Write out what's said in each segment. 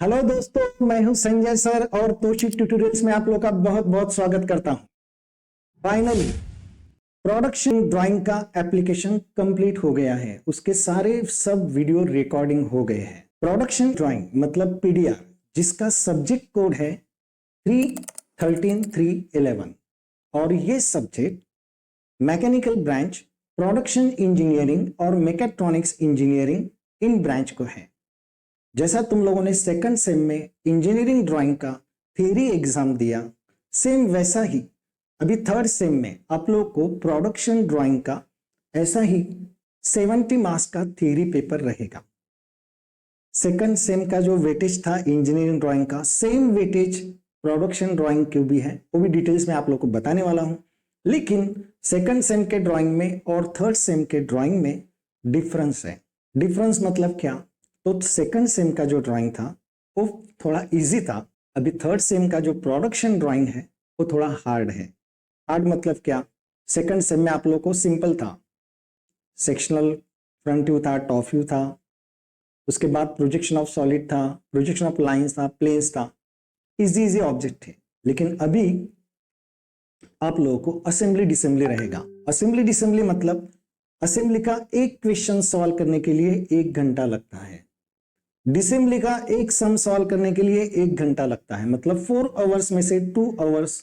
Hello दोस्तों, मैं हूं संजय सर और तोशिक ट्यूटोरियल्स में आप लोग का बहुत बहुत स्वागत करता हूं। फाइनली प्रोडक्शन ड्राइंग का एप्लीकेशन कंप्लीट हो गया है। उसके सारे सब वीडियो रिकॉर्डिंग हो गए हैं। प्रोडक्शन ड्राइंग मतलब पीडीआर, जिसका सब्जेक्ट कोड है 313311 और ये subject mechanical branch, production engineering और मैकेट्रॉनिक्स इंजीनियरिंग इन ब्रांच को है। जैसा तुम लोगों ने सेकंड सेम में इंजीनियरिंग ड्राइंग का थियरी एग्जाम दिया, सेम वैसा ही अभी थर्ड सेम में आप लोग को प्रोडक्शन ड्राइंग का ऐसा ही 70 मार्क्स का थियरी पेपर रहेगा। सेकंड सेम का जो वेटेज था इंजीनियरिंग ड्राइंग का, सेम वेटेज प्रोडक्शन ड्राइंग के भी है, वो भी डिटेल्स में आप लोग को बताने वाला हूं। लेकिन सेकंड सेम के ड्राइंग में और थर्ड सेम के ड्राइंग में डिफरेंस है। डिफरेंस मतलब क्या? तो सेकंड सेम का जो ड्राइंग था वो थोड़ा इजी था। अभी थर्ड सेम का जो प्रोडक्शन ड्राइंग है वो थोड़ा हार्ड है। हार्ड मतलब क्या? सेकंड सेम में आप लोग को सिंपल था, सेक्शनल फ्रंट व्यू था, टॉप व्यू था, उसके बाद प्रोजेक्शन ऑफ सॉलिड था, प्रोजेक्शन ऑफ लाइंस था, प्लेन्स था, इजी इजी ऑब्जेक्ट थे। लेकिन अभी आप लोगों को असेंबली डिसेंबली रहेगा। असेंबली डिसेंबली मतलब असेंबली का एक क्वेश्चन सॉल्व करने के लिए 1 घंटा लगता है, डिसेंबली का एक सम सॉल्व करने के लिए 1 घंटा लगता है। मतलब 4 आवर्स में से 2 आवर्स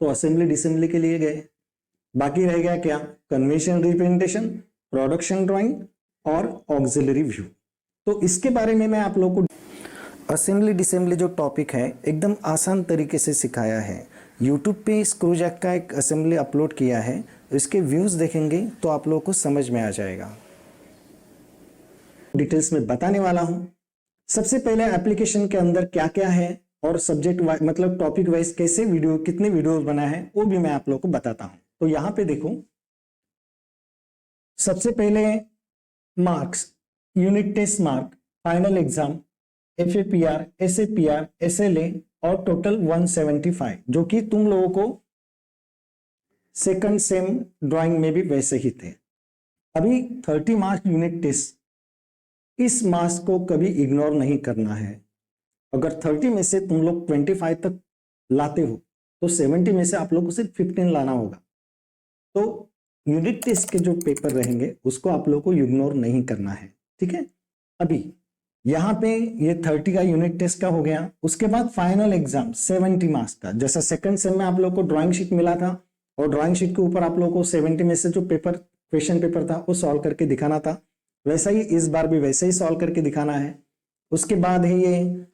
तो असेंबली डिसेंबली के लिए गए। बाकी रह गया क्या? कन्वेंशनल रिप्रेजेंटेशन, प्रोडक्शन ड्राइंग और ऑक्सिलरी व्यू। तो इसके बारे में मैं आप लोगों को असेंबली डिसेंबली जो टॉपिक है एकदम आसान तरीके से सिखाया है। यूट्यूब पे स्क्रूजैक का एक असेंबली अपलोड किया है, इसके व्यूज देखेंगे तो आप लोगों को समझ में आ जाएगा। डिटेल्स में बताने वाला हूं। सबसे पहले एप्लीकेशन के अंदर क्या क्या है और सब्जेक्ट मतलब टॉपिक वाइज कैसे वीडियो, कितने वीडियोस बना है वो भी मैं आप लोगों को बताता हूं। तो यहां पे देखो, सबसे पहले marks, unit test mark, final exam, FAPR, SAPR, SLA और टोटल 175, जो कि तुम लोगों को सेकंड सेम ड्राइंग में भी वैसे ही थे। अभी 30 मार्क्स यूनिट टेस्ट, इस मार्क्स को कभी इग्नोर नहीं करना है। अगर 30 में से तुम लोग 25 तक लाते हो तो 70 में से आप लोग को सिर्फ 15 लाना होगा। तो यूनिट टेस्ट के जो पेपर रहेंगे उसको आप लोग को इग्नोर नहीं करना है, ठीक है। अभी यहाँ पे ये 30 का यूनिट टेस्ट का हो गया। उसके बाद फाइनल एग्जाम 70 मार्क्स का, जैसा सेकंड सेम में आप लोग को ड्राइंग शीट मिला था और ड्राइंग शीट के ऊपर आप लोग को 70 में से जो पेपर क्वेश्चन पेपर था वो सॉल्व करके दिखाना था, वैसा ही इस बार भी वैसे ही सॉल्व करके दिखाना है। उसके बाद है ये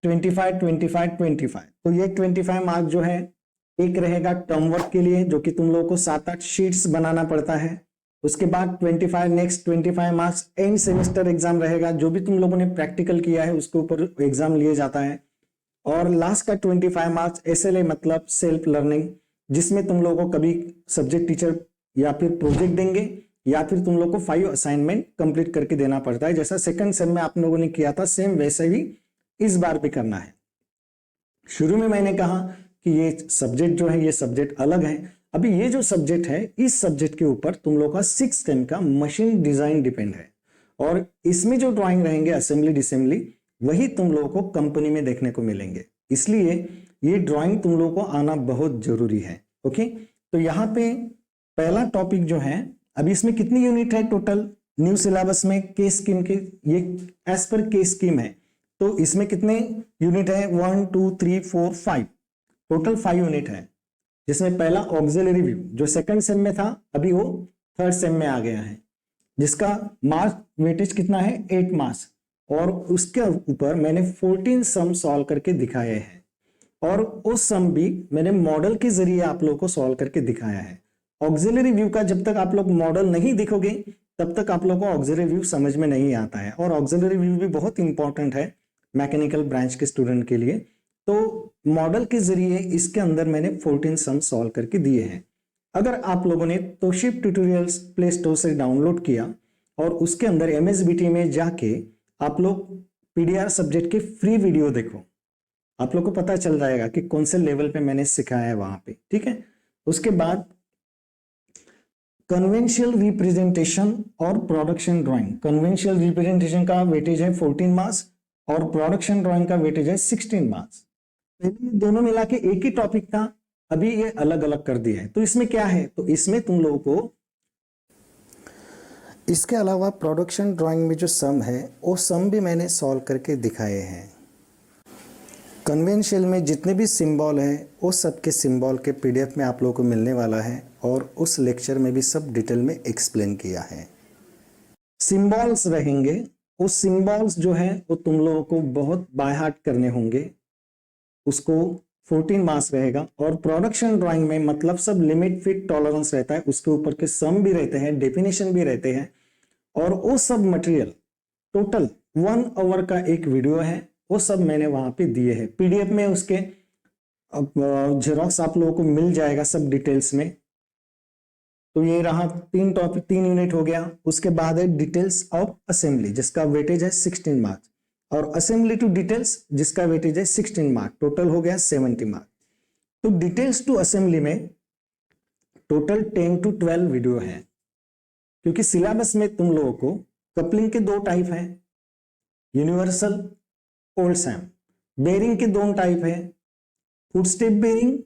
25 25 25, तो ये 25 मार्क जो है एक रहेगा टर्म वर्क के लिए, जो कि तुम लोगों को 7-8 शीट्स बनाना पड़ता है। उसके बाद 25 next 25 marks end semester exam रहेगा, जो भी तुम लोगों ने प्रैक्टिकल किया है उसके ऊपर एग्जाम लिए जाता है। और लास्ट का 25 मार्क्स एसएलए मतलब सेल्फ लर्निंग, जिसमें तुम लोगों को कभी सब्जेक्ट टीचर या फिर प्रोजेक्ट देंगे या फिर तुम लोग को 5 असाइनमेंट कंप्लीट करके देना पड़ता है। जैसा सेकंड सेम में आप लोगों ने किया था सेम वैसे ही इस बार भी करना है। शुरू में मैंने कहा कि ये सब्जेक्ट जो है ये सब्जेक्ट अलग है। अभी ये जो सब्जेक्ट है इस सब्जेक्ट के ऊपर तुम लोग का 6 टेन का मशीन डिजाइन डिपेंड है और इसमें जो ड्राइंग रहेंगे असेंबली डिसेंबली वही तुम लोगों को कंपनी में देखने को मिलेंगे। इसलिए ये ड्राइंग तुम लोगों को आना बहुत जरूरी है। ओके, तो यहाँ पे पहला टॉपिक जो है, अभी इसमें कितनी यूनिट है टोटल न्यू सिलेबस में के स्कीम के, ये एज पर के स्कीम है। तो इसमें कितने यूनिट है? 1 2 3 4 5, टोटल 5 यूनिट है। जिसमें पहला ऑक्सिलरी व्यू जो सेकंड सेम में था अभी वो थर्ड सेम में आ गया है, जिसका मार्क्स वेटेज कितना है? 8 मार्क्स। और उसके ऊपर मैंने 14 सम सॉल्व करके दिखाए हैं और उस सम भी मैंने मॉडल के जरिए आप लोगों को सॉल्व करके दिखाया है। ऑक्सिलरी व्यू का जब तक आप लोग मॉडल नहीं दिखोगे तब तक आप लोगों को ऑक्सिलरी व्यू समझ में नहीं आता है, और ऑक्सिलरी व्यू भी बहुत इंपॉर्टेंट है मैकेनिकल ब्रांच के स्टूडेंट के लिए। तो मॉडल के जरिए इसके अंदर मैंने 14 सम सॉल्व करके दिए हैं। अगर आप लोगों ने तोशिक ट्यूटोरियल्स प्ले स्टोर से डाउनलोड किया और उसके अंदर एमएसबीटी में जाके आप लोग पीडीआर सब्जेक्ट के फ्री वीडियो देखो, आप लोग को पता चल जाएगा कि कौन से लेवल पे मैंने सिखाया है वहां पे, ठीक है। उसके बाद कन्वेंशियल रिप्रेजेंटेशन और प्रोडक्शन ड्राइंग। कन्वेंशियल रिप्रेजेंटेशन का वेटेज है 14 मार्क्स और प्रोडक्शन ड्राइंग का वेटेज है 16 मार्क्स। पहले दोनों मिला के एक ही टॉपिक था, अभी ये अलग अलग कर दिया है। तो इसमें क्या है, तो इसमें तुम लोगों को इसके अलावा प्रोडक्शन ड्राइंग में जो सम है वो सम भी मैंने सॉल्व करके दिखाए हैं। कन्वेंशियल में जितने भी सिंबल हैं वो सब के सिंबल के पीडीएफ में आप लोगों को मिलने वाला है, और उस लेक्चर में भी सब डिटेल में एक्सप्लेन किया है। सिंबल्स रहेंगे, वो सिंबल्स जो है वो तुम लोगों को बहुत बाय हार्ट करने होंगे, उसको 14 मार्क्स रहेगा। और प्रोडक्शन ड्राइंग में मतलब सब लिमिट फिट टॉलरेंस रहता है, उसके ऊपर के सम भी रहते हैं, डेफिनेशन भी रहते हैं, और वो सब मटेरियल टोटल 1 आवर का एक वीडियो है, वो सब मैंने वहां पे दिए हैं पीडीएफ में। उसके जेरोक्स आप लोगों को मिल जाएगा सब डिटेल्स में। तो ये रहा 3 टॉपिक, 3 यूनिट हो गया। उसके बाद है डिटेल्स ऑफ असेंबली जिसका वेटेज है 16 मार्क्स, और असेंबली टू डिटेल्स जिसका वेटेज है 16 मार्क, टोटल हो गया 70 मार्क। तो डिटेल्स टू असेंबली में टोटल 10 to 12 वीडियो है, क्योंकि सिलेबस में तुम लोगों को कपलिंग के 2 टाइप हैं, यूनिवर्सल ओल्ड सैम। बेरिंग के 2 टाइप है, फुटस्टेप बेरिंग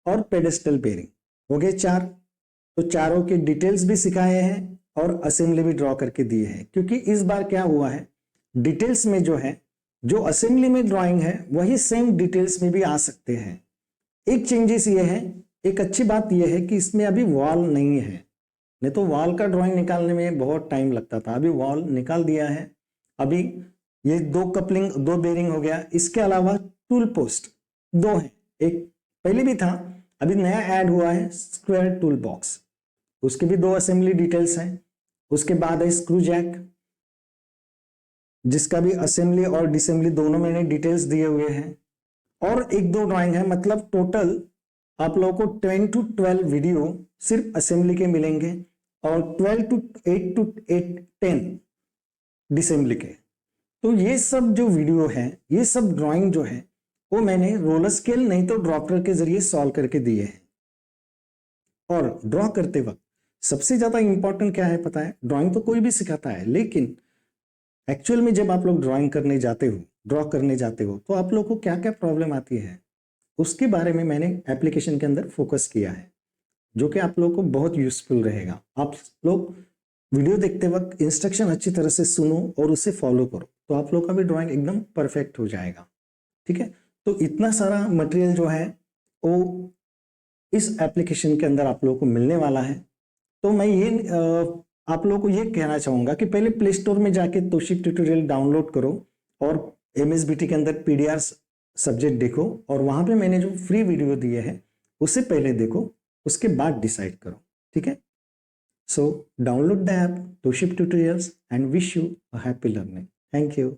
और पेडेस्टल बेरिंग। हो गए 4। तो चारों के डिटेल्स भी सिखाए हैं और असेंबली भी ड्रॉ करके दिए हैं, क्योंकि इस बार क्या हुआ है, डिटेल्स में जो है, जो असेंबली में ड्राइंग है वही सेम डिटेल्स में भी आ सकते हैं। एक चेंजेस ये है, एक अच्छी बात यह है कि इसमें अभी वॉल नहीं है, नहीं तो वॉल का ड्राइंग निकालने में बहुत टाइम लगता था, अभी वॉल निकाल दिया है। अभी ये 2 कपलिंग 2 बेरिंग हो गया। इसके अलावा टूल पोस्ट 2 है, एक पहले भी था, अभी नया ऐड हुआ है स्क्वायर टूल बॉक्स, उसके भी 2 असेंबली डिटेल्स हैं। उसके बाद है स्क्रू जैक, जिसका भी असेंबली और डिसेंबली दोनों मैंने डिटेल्स दिए हुए हैं। और 1-2 ड्राइंग है, मतलब टोटल आप लोगों को 10 to 12 वीडियो सिर्फ असेंबली के मिलेंगे, और 8 to 10 डिसेंबली के। तो ये सब जो वीडियो है, ये सब ड्राइंग जो है वो मैंने रोलर स्केल नहीं तो ड्रॉप्टर के जरिए सॉल्व करके दिए हैं। और ड्रॉ करते वक्त सबसे ज्यादा इंपॉर्टेंट क्या है पता है, ड्राइंग तो कोई भी सिखाता है, लेकिन एक्चुअल में जब आप लोग ड्राइंग करने जाते हो, ड्रॉ करने जाते हो, तो आप लोग को क्या क्या प्रॉब्लम आती है उसके बारे में मैंने एप्लीकेशन के अंदर फोकस किया है, जो कि आप लोगों को बहुत यूजफुल रहेगा। आप लोग वीडियो देखते वक्त इंस्ट्रक्शन अच्छी तरह से सुनो और उसे फॉलो करो, तो आप लोग का भी ड्राइंग एकदम परफेक्ट हो जाएगा। ठीक है, तो इतना सारा मटेरियल जो है वो इस एप्लीकेशन के अंदर आप लोगों को मिलने वाला है। तो मैं ये आप लोगों को ये कहना चाहूंगा कि पहले प्ले स्टोर में जाके तोशिक ट्यूटोरियल डाउनलोड करो, और एमएसबीटी के अंदर पीडीआर सब्जेक्ट देखो, और वहां पे मैंने जो फ्री वीडियो दिए हैं उसे पहले देखो, उसके बाद डिसाइड करो। ठीक है, so download the app Toshik tutorials and wish you a happy learning. Thank you.